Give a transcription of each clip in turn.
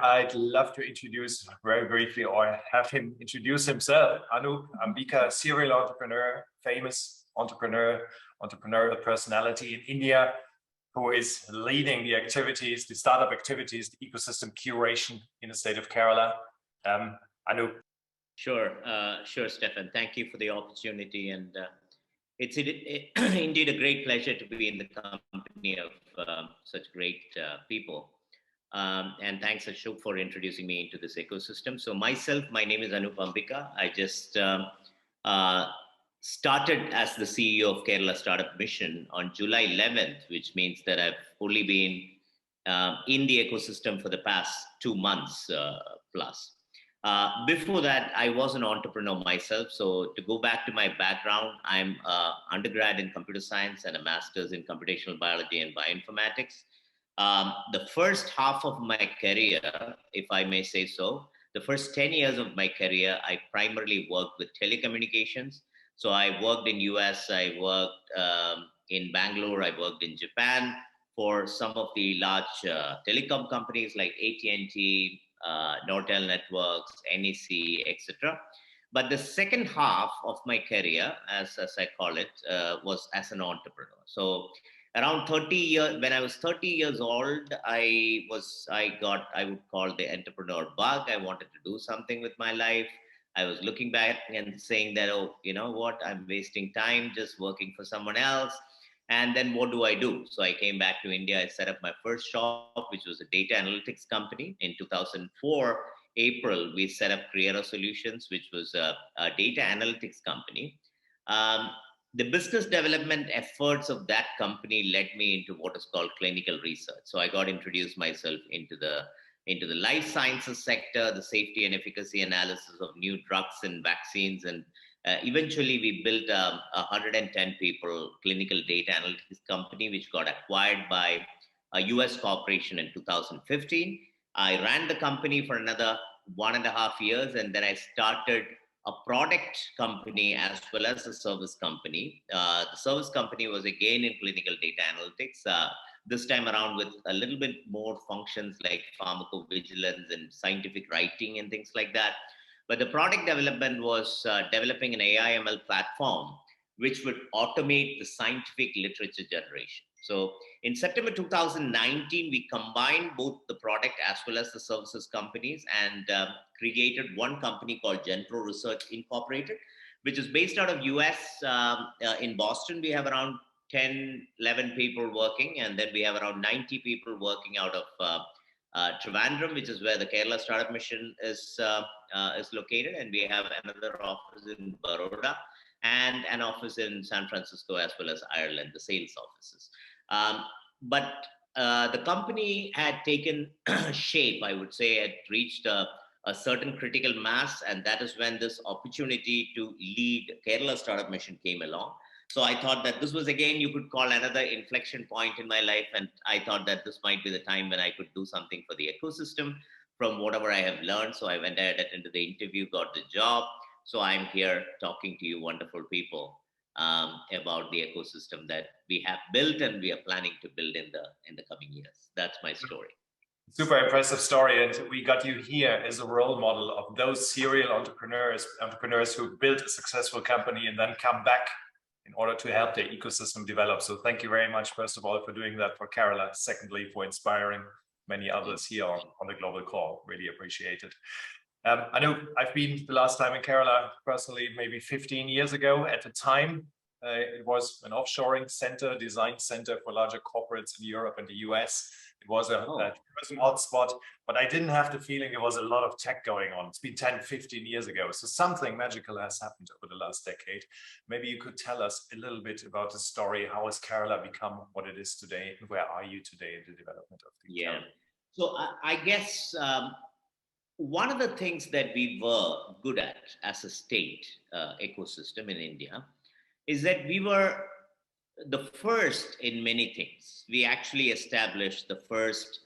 I'd love to introduce very briefly or have him introduce himself. Anoop, Ambika, serial entrepreneur, famous entrepreneurial personality in India, who is leading the activities, the startup activities, the ecosystem curation in the state of Kerala. Anoop. Sure, Stefan. Thank you for the opportunity, and it's indeed a great pleasure to be in the company of such great people. And thanks, Ashok, for introducing me into this ecosystem. So my name is Anoop Ambika. I just started as the CEO of Kerala Startup Mission on July 11th, which means that I've only been in the ecosystem for the past 2 months plus. Before that, I was an entrepreneur myself. So to go back to my background, I'm an undergrad in computer science and a master's in computational biology and bioinformatics. The first half of my career, if I may say so, the first 10 years of my career, I primarily worked with telecommunications. So I worked in US, I worked in Bangalore, I worked in Japan for some of the large telecom companies like AT&T, Nortel Networks, NEC, etc. But the second half of my career, as I call it, was as an entrepreneur. So around 30 years, when I was 30 years old, I would call the entrepreneur bug. I wanted to do something with my life. I was looking back and saying that, oh, you know what, I'm wasting time just working for someone else. And then what do I do? So I came back to India. I set up my first shop, which was a data analytics company. In 2004, April, we set up Creator Solutions, which was a data analytics company. The business development efforts of that company led me into what is called clinical research. So I got introduced myself into the life sciences sector, the safety and efficacy analysis of new drugs and vaccines. And eventually we built a 110 people clinical data analytics company, which got acquired by a US corporation in 2015. I ran the company for another 1.5 years, and then I started a product company as well as a service company. The service company was again in clinical data analytics, this time around with a little bit more functions like pharmacovigilance and scientific writing and things like that. But the product development was developing an AI/ML platform which would automate the scientific literature generation. So in September 2019, we combined both the product as well as the services companies and created one company called Genpro Research Incorporated, which is based out of US. In Boston, we have around 10, 11 people working, and then we have around 90 people working out of Trivandrum, which is where the Kerala Startup Mission is located, and we have another office in Baroda and an office in San Francisco as well as Ireland, the sales offices. But the company had taken shape, I would say, had reached a certain critical mass, and that is when this opportunity to lead Kerala Startup Mission came along. So I thought that this was, again, you could call another inflection point in my life, and I thought that this might be the time when I could do something for the ecosystem from whatever I have learned. So I went ahead into the interview, got the job. So I'm here talking to you wonderful people about the ecosystem that we have built and we are planning to build in the coming years. That's my story. Super impressive story, and we got you here as a role model of those serial entrepreneurs who built a successful company and then come back in order to help their ecosystem develop. So thank you very much, first of all, for doing that for Kerala. Secondly, for inspiring many others here on the global call. Really appreciate it. I know I've been the last time in Kerala personally, maybe 15 years ago. At the time, it was an offshoring center, design center for larger corporates in Europe and the US. It was a hotspot, but I didn't have the feeling there was a lot of tech going on. It's been 10, 15 years ago. So something magical has happened over the last decade. Maybe you could tell us a little bit about the story. How has Kerala become what it is today? And where are you today in the development of the Kerala? So I guess one of the things that we were good at as a state ecosystem in India is that we were the first in many things. We actually established the first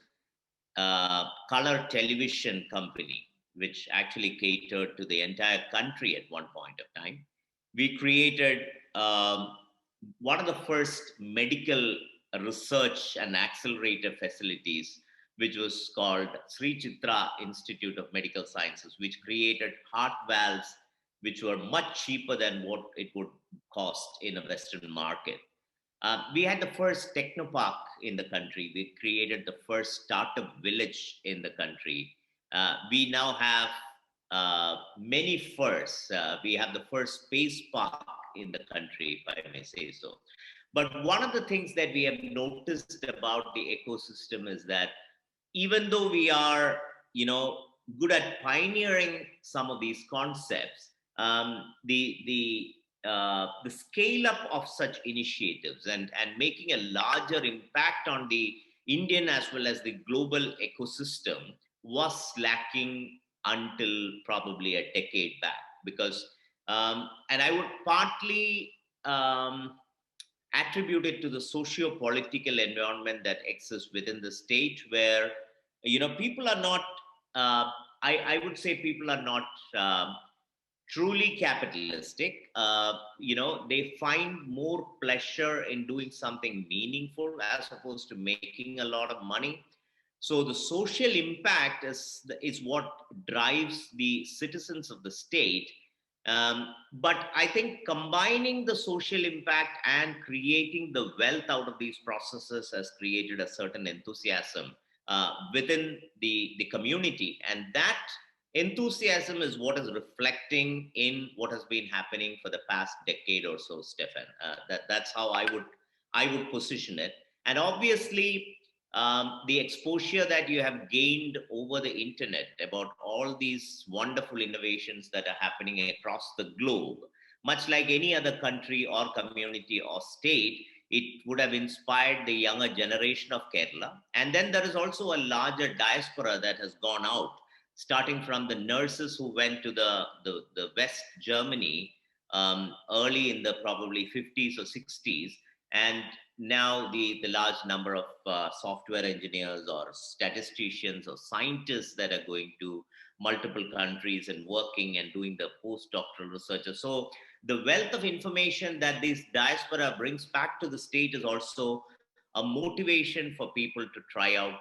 color television company, which actually catered to the entire country at one point of time. We created one of the first medical research and accelerator facilities, which was called Sri Chitra Institute of Medical Sciences, which created heart valves which were much cheaper than what it would cost in a Western market. We had the first technopark in the country. We created the first startup village in the country. We now have many firsts. We have the first space park in the country, if I may say so. But one of the things that we have noticed about the ecosystem is that even though we are, good at pioneering some of these concepts, the scale up of such initiatives and making a larger impact on the Indian as well as the global ecosystem was lacking until probably a decade back. Because, and I would partly attribute it to the socio-political environment that exists within the state, where people are not. I would say people are not truly capitalistic. They find more pleasure in doing something meaningful as opposed to making a lot of money. So the social impact is what drives the citizens of the state. But I think combining the social impact and creating the wealth out of these processes has created a certain enthusiasm within the community. And that enthusiasm is what is reflecting in what has been happening for the past decade or so, Stefan. That's how I would position it. And obviously, the exposure that you have gained over the internet about all these wonderful innovations that are happening across the globe, much like any other country or community or state, it would have inspired the younger generation of Kerala. And then there is also a larger diaspora that has gone out, starting from the nurses who went to the West Germany early in the probably 50s or 60s, and now the large number of software engineers or statisticians or scientists that are going to multiple countries and working and doing the postdoctoral research. So the wealth of information that this diaspora brings back to the state is also a motivation for people to try out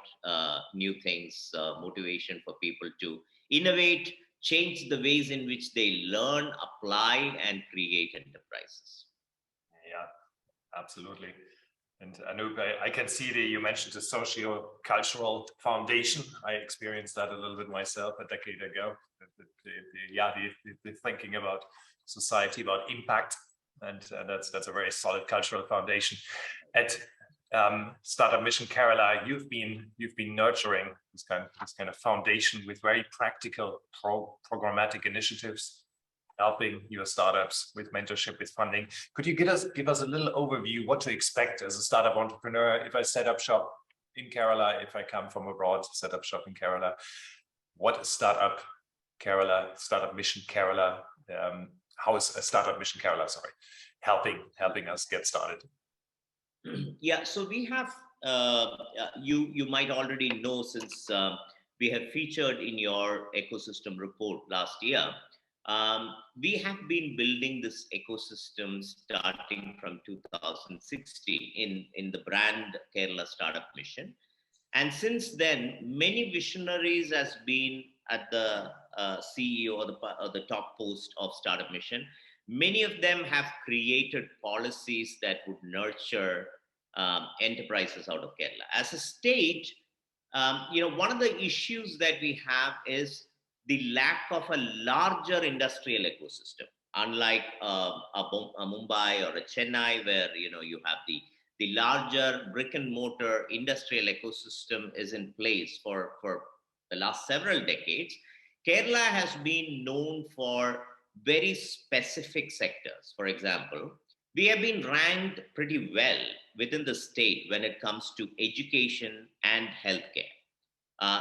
new things, motivation for people to innovate, change the ways in which they learn, apply, and create enterprises. Yeah, absolutely. And Anoop, I can see you mentioned the socio-cultural foundation. I experienced that a little bit myself a decade ago. The thinking about society, about impact, and that's a very solid cultural foundation. At Startup Mission Kerala, you've been nurturing this kind of foundation with very practical programmatic initiatives, helping your startups with mentorship, with funding. Could you give us a little overview what to expect as a startup entrepreneur if I set up shop in Kerala, if I come from abroad, set up shop in Kerala? What is Startup Mission Kerala? How is a Startup Mission Kerala, helping us get started? Yeah, so we have, you might already know, since we have featured in your ecosystem report last year, we have been building this ecosystem starting from 2016 in the brand Kerala Startup Mission. And since then, many visionaries has been at the CEO or the top post of Startup Mission. Many of them have created policies that would nurture enterprises out of Kerala. As a state, one of the issues that we have is the lack of a larger industrial ecosystem. Unlike a Mumbai or a Chennai, where you have the larger brick and mortar industrial ecosystem is in place for the last several decades, Kerala has been known for very specific sectors. For example, we have been ranked pretty well within the state when it comes to education and healthcare.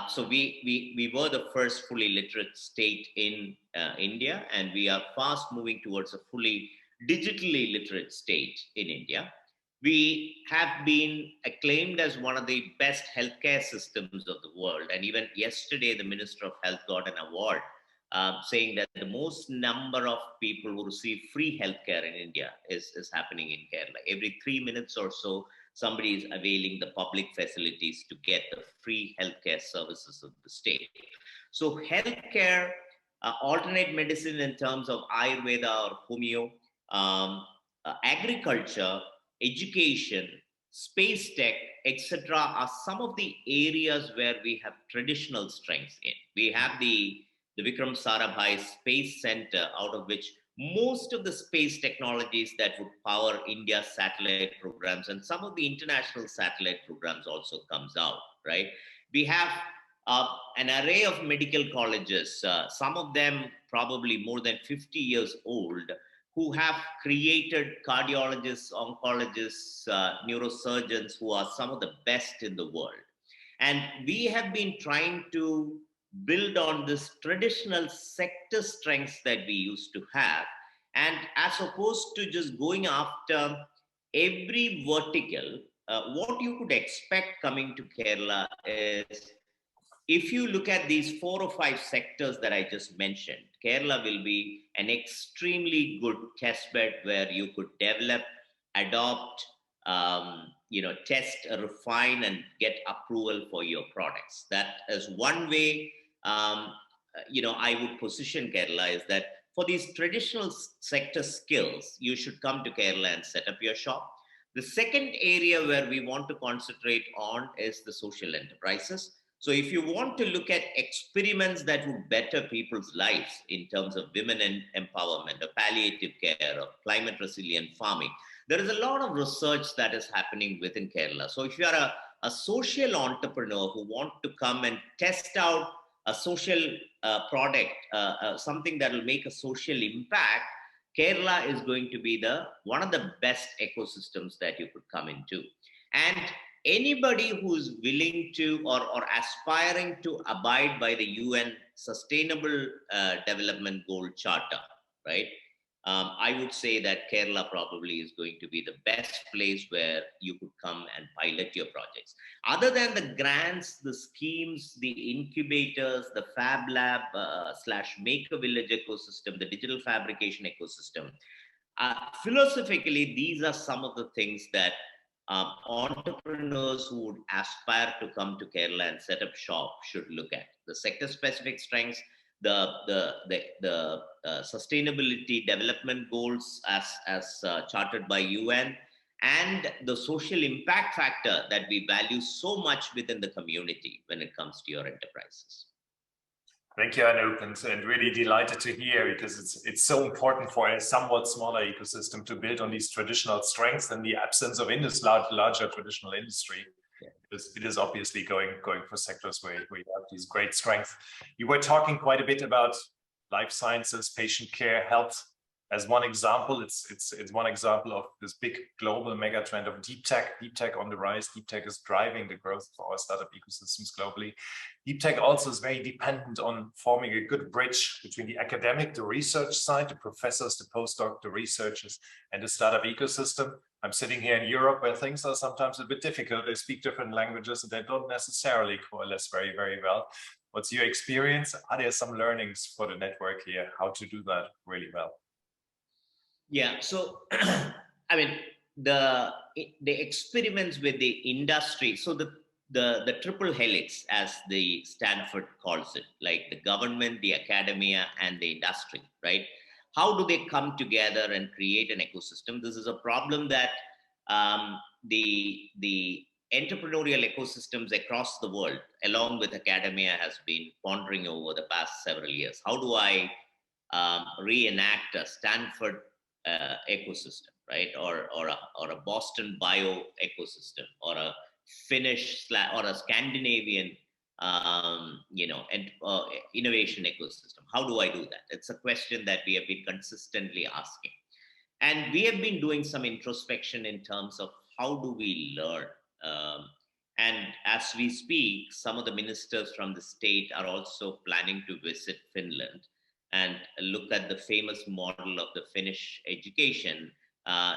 So we were the first fully literate state in India, and we are fast moving towards a fully digitally literate state in India. We have been acclaimed as one of the best healthcare systems of the world. And even yesterday, the Minister of Health got an award saying that the most number of people who receive free healthcare in India is happening in Kerala. Every 3 minutes or so, somebody is availing the public facilities to get the free healthcare services of the state. So healthcare, alternate medicine in terms of Ayurveda or Homeo, agriculture, education, space tech, etc., are some of the areas where we have traditional strengths in. We have the Vikram Sarabhai Space Center, out of which most of the space technologies that would power India's satellite programs and some of the international satellite programs also comes out, right? We have an array of medical colleges, some of them probably more than 50 years old, who have created cardiologists, oncologists, neurosurgeons who are some of the best in the world. And we have been trying to build on this traditional sector strengths that we used to have. And as opposed to just going after every vertical, what you could expect coming to Kerala is, if you look at these 4 or 5 sectors that I just mentioned, Kerala will be an extremely good test bed where you could develop, adopt, test, refine, and get approval for your products. That is one way, I would position Kerala, is that for these traditional sector skills, you should come to Kerala and set up your shop. The second area where we want to concentrate on is the social enterprises. So if you want to look at experiments that would better people's lives in terms of women empowerment, or palliative care, or climate resilient farming, there is a lot of research that is happening within Kerala. So if you are a social entrepreneur who want to come and test out a social product, something that will make a social impact, Kerala is going to be one of the best ecosystems that you could come into. And anybody who's willing to or aspiring to abide by the UN Sustainable Development Goal Charter, right? I would say that Kerala probably is going to be the best place where you could come and pilot your projects. Other than the grants, the schemes, the incubators, the Fab Lab / Make a Village ecosystem, the digital fabrication ecosystem, philosophically, these are some of the things that entrepreneurs who would aspire to come to Kerala and set up shop should look at. The sector-specific strengths, the sustainability development goals as chartered by UN, and the social impact factor that we value so much within the community when it comes to your enterprises. Thank you, Anoop, and really delighted to hear, because it's so important for a somewhat smaller ecosystem to build on these traditional strengths in the absence of larger traditional industry. Yeah. It is obviously going for sectors where you have these great strengths. You were talking quite a bit about life sciences, patient care, health. As one example, it's one example of this big global mega trend of deep tech on the rise. Deep tech is driving the growth of our startup ecosystems globally. Deep tech also is very dependent on forming a good bridge between the academic, the research side, the professors, the postdoc, the researchers, and the startup ecosystem. I'm sitting here in Europe where things are sometimes a bit difficult. They speak different languages and they don't necessarily coalesce very, very well. What's your experience? Are there some learnings for the network here, how to do that really well? Yeah, so I mean, the experiments with the industry, so the triple helix, as the Stanford calls it, like the government, the academia, and the industry, right? How do they come together and create an ecosystem? This is a problem that the entrepreneurial ecosystems across the world, along with academia, has been pondering over the past several years. How do I reenact a Stanford ecosystem, right, or a Boston bio ecosystem, or a Finnish or a Scandinavian, innovation ecosystem? How do I do that? It's a question that we have been consistently asking, and we have been doing some introspection in terms of how do we learn. And as we speak, some of the ministers from the state are also planning to visit Finland and look at the famous model of the Finnish education,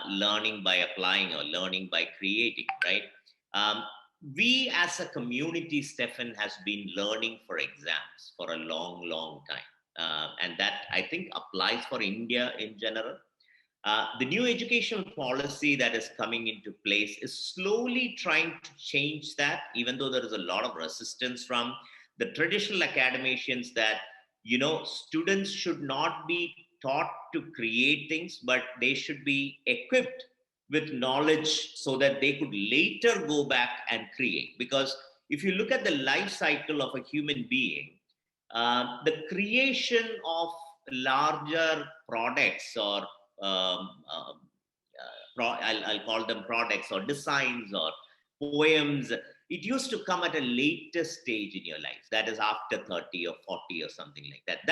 learning by applying or learning by creating, right? We as a community, Stefan, has been learning for exams for a long, long time. And that, I think, applies for India in general. The new educational policy that is coming into place is slowly trying to change that, even though there is a lot of resistance from the traditional academicians that, students should not be taught to create things, but they should be equipped with knowledge so that they could later go back and create. Because if you look at the life cycle of a human being, the creation of larger products or I'll call them products or designs or poems, it used to come at a later stage in your life. That is after 30 or 40 or something like that.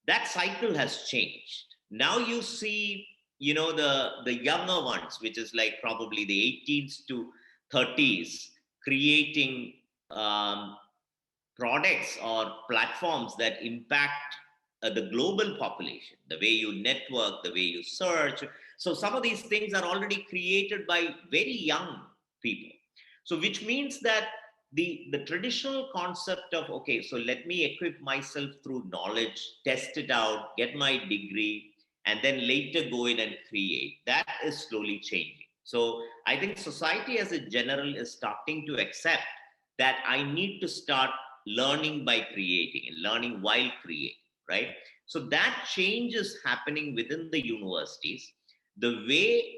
That cycle has changed. Now you see, the younger ones, which is like probably the 18s to 30s, creating products or platforms that impact the global population, the way you network, the way you search. So some of these things are already created by very young people. So which means that the traditional concept of, okay, so let me equip myself through knowledge, test it out, get my degree, and then later go in and create, that is slowly changing. So I think society as a general is starting to accept that I need to start learning by creating and learning while creating, right? So that change is happening within the universities. The way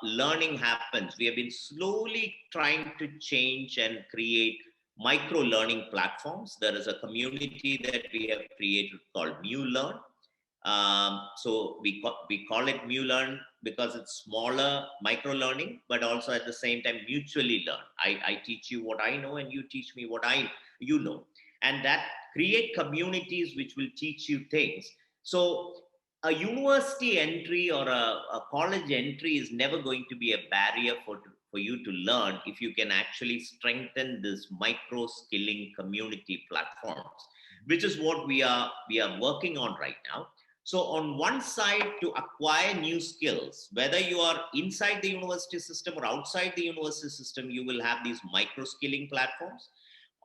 learning happens, we have been slowly trying to change and create micro learning platforms. There is a community that we have created called New Learn. So we call it Mu Learn because it's smaller micro learning, but also at the same time mutually learn. I teach you what I know and you teach me what you know. And that create communities which will teach you things. So a university entry or a college entry is never going to be a barrier for you to learn if you can actually strengthen this micro skilling community platforms, which is what we are working on right now. So on one side, to acquire new skills, whether you are inside the university system or outside the university system, you will have these micro skilling platforms.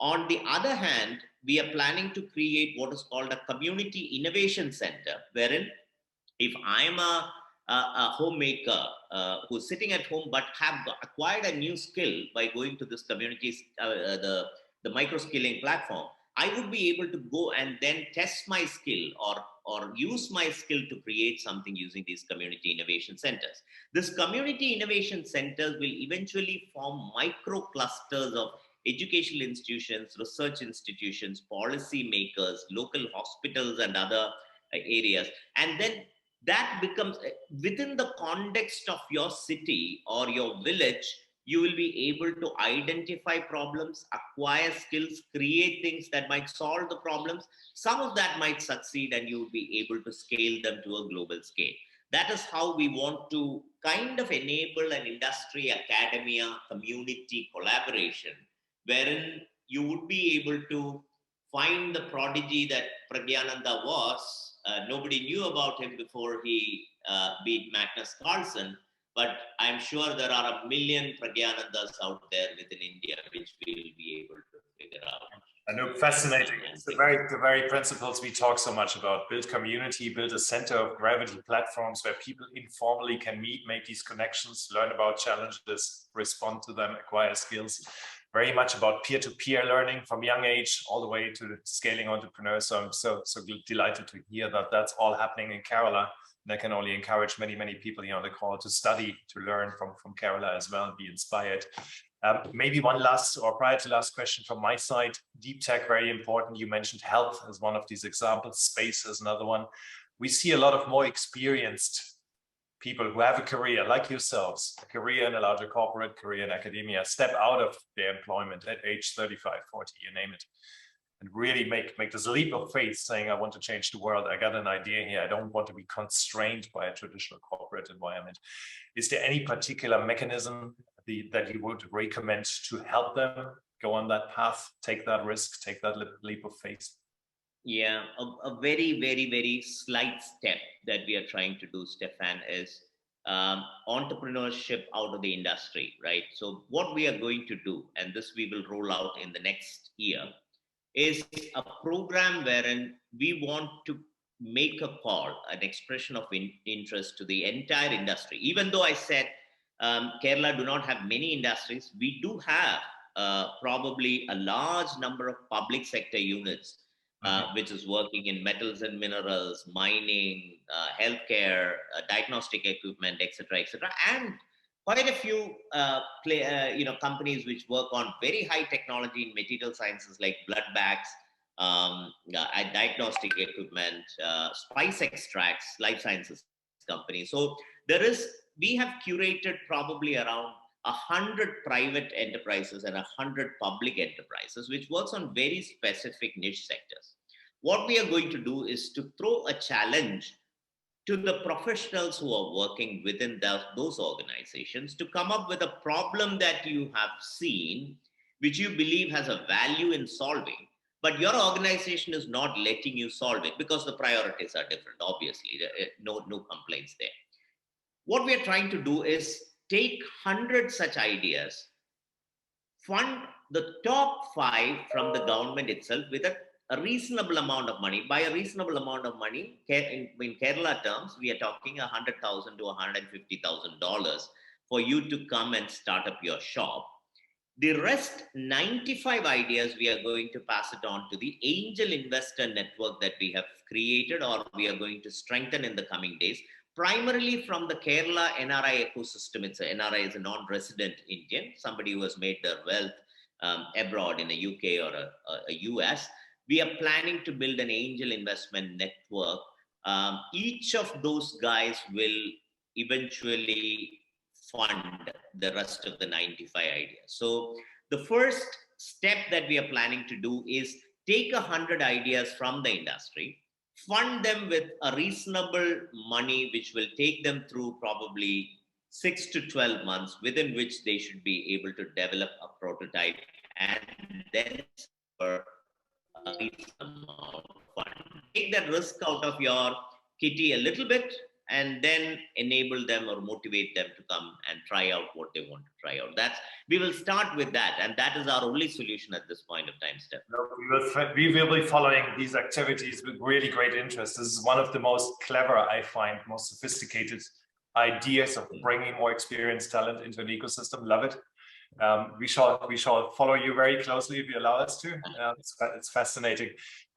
On the other hand, we are planning to create what is called a community innovation center, wherein if I'm a homemaker who's sitting at home but have acquired a new skill by going to this community's the micro skilling platform, I would be able to go and then test my skill or use my skill to create something using these community innovation centers. This community innovation centers will eventually form micro clusters of educational institutions, research institutions, policy makers, local hospitals, and other areas. And then that becomes within the context of your city or your village, you will be able to identify problems, acquire skills, create things that might solve the problems. Some of that might succeed and you will be able to scale them to a global scale. That is how we want to kind of enable an industry, academia, community collaboration, wherein you would be able to find the prodigy that Pragyananda was. Nobody knew about him before he beat Magnus Carlsen, but I'm sure there are a million Pragyanandas out there within India, which we will be able to figure out. Anoop, fascinating. It's the very principles we talk so much about. Build community, build a center of gravity platforms where people informally can meet, make these connections, learn about challenges, respond to them, acquire skills. Very much about peer-to-peer learning from young age all the way to scaling entrepreneurs. So I'm so delighted to hear that that's all happening in Kerala. And I can only encourage many people here on the call to study, to learn from Kerala as well, be inspired. Maybe one last or prior to last question from my side. Deep tech, very important. You mentioned health as one of these examples. Space is another one. We see a lot of more experienced people who have a career like yourselves, a career in a larger corporate, career in academia, step out of their employment at age 35, 40, you name it, and really make this leap of faith saying, I want to change the world. I got an idea here. I don't want to be constrained by a traditional corporate environment. Is there any particular mechanism that you would recommend to help them go on that path, take that risk, take that leap of faith? Yeah, a very slight step that we are trying to do, Stefan, is entrepreneurship out of the industry, right? So what we are going to do, and this we will roll out in the next year, is a program wherein we want to make a call, an expression of interest to the entire industry. Even though I said Kerala do not have many industries, we do have probably a large number of public sector units, which is working in metals and minerals, mining, healthcare, diagnostic equipment, etc., and quite a few companies which work on very high technology in material sciences like blood bags, diagnostic equipment, spice extracts, life sciences companies. So we have curated probably around 100 private enterprises and 100 public enterprises, which works on very specific niche sectors. What we are going to do is to throw a challenge to the professionals who are working within those organizations to come up with a problem that you have seen, which you believe has a value in solving, but your organization is not letting you solve it because the priorities are different, obviously. No complaints there. What we are trying to do is take 100 such ideas, fund the top 5 from the government itself with a reasonable amount of money. By a reasonable amount of money, in Kerala terms, we are talking $100,000 to $150,000 for you to come and start up your shop. The rest 95 ideas, we are going to pass it on to the angel investor network that we have created or we are going to strengthen in the coming days, primarily from the Kerala NRI ecosystem. NRI is a non-resident Indian, somebody who has made their wealth abroad in a UK or a US. We are planning to build an angel investment network. Each of those guys will eventually fund the rest of the 95 ideas. So the first step that we are planning to do is take 100 ideas from the industry, fund them with a reasonable money, which will take them through probably 6 to 12 months, within which they should be able to develop a prototype and then for a reasonable amount of fund. Take that risk out of your kitty a little bit and then enable them or motivate them to come and try out what they want to try out. We will start with that, and that is our only solution at this point of time, Steph. We will be following these activities with really great interest. This is one of the most clever, I find, most sophisticated ideas of bringing more experienced talent into an ecosystem. Love it. We shall follow you very closely if you allow us to. It's fascinating.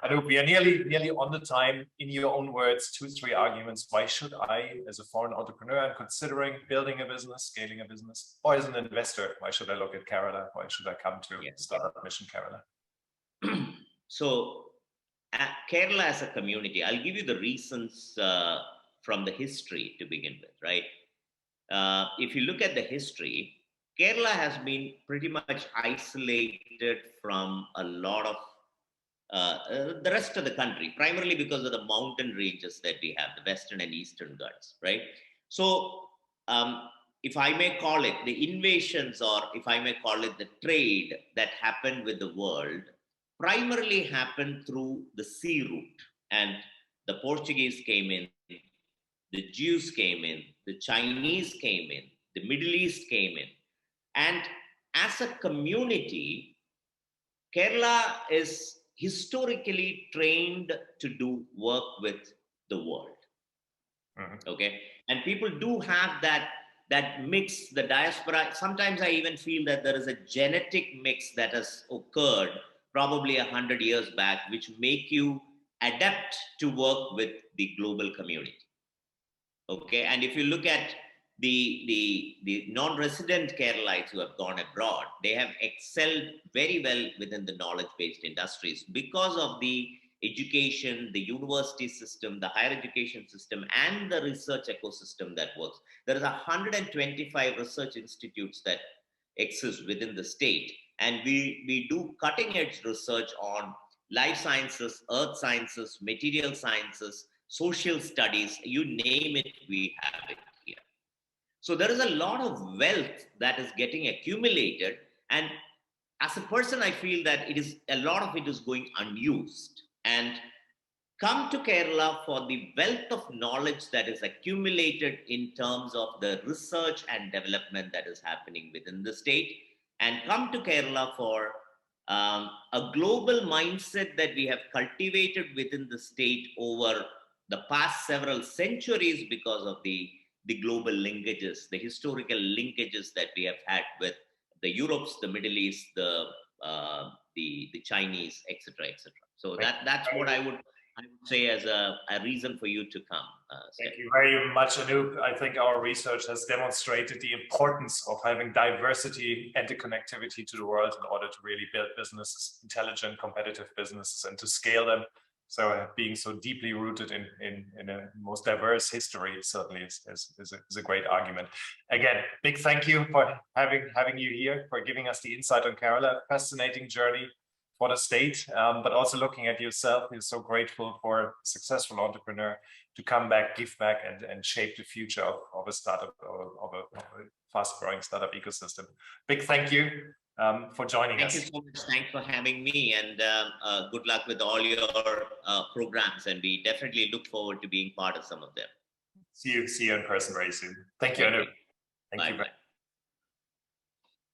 Anoop, we are nearly on the time. In your own words, 2-3 arguments. Why should I, as a foreign entrepreneur, and considering building a business, scaling a business, or as an investor, why should I look at Kerala? Why should I come to Startup Mission Kerala? So, Kerala as a community, I'll give you the reasons from the history to begin with, right? If you look at the history, Kerala has been pretty much isolated from a lot of the rest of the country, primarily because of the mountain ranges that we have, the Western and Eastern Ghats, right? So, if I may call it the invasions, or if I may call it the trade that happened with the world, primarily happened through the sea route. And the Portuguese came in, the Jews came in, the Chinese came in, the Middle East came in. And as a community, Kerala is historically trained to do work with the world. Okay. And people do have that mix, the diaspora. Sometimes I even feel that there is a genetic mix that has occurred probably 100 years back, which make you adapt to work with the global community. Okay. And if you look at the non-resident Keralites who have gone abroad, they have excelled very well within the knowledge-based industries because of the education, the university system, the higher education system, and the research ecosystem that works. There is 125 research institutes that exist within the state, and we do cutting-edge research on life sciences, earth sciences, material sciences, social studies, you name it, we have it here. So there is a lot of wealth that is getting accumulated, and as a person, I feel that a lot of it is going unused. And come to Kerala for the wealth of knowledge that is accumulated in terms of the research and development that is happening within the state, and come to Kerala for a global mindset that we have cultivated within the state over the past several centuries because of the global linkages, the historical linkages that we have had with the Europes, the Middle East, the Chinese, etc., etc. So that's what I would say as a reason for you to come. Thank you very much, Anoop. I think our research has demonstrated the importance of having diversity and the connectivity to the world in order to really build businesses, intelligent, competitive businesses, and to scale them. So being so deeply rooted in a most diverse history certainly is a great argument. Again, big thank you for having you here, for giving us the insight on Kerala. Fascinating journey for the state, but also looking at yourself. You're so grateful for a successful entrepreneur to come back, give back, and shape the future of a startup, of a fast-growing startup ecosystem. Big thank you for joining us. Thank you so much. Thanks for having me, and good luck with all your programs. And we definitely look forward to being part of some of them. See you in person very soon. Thank you, Anoop. Thank you.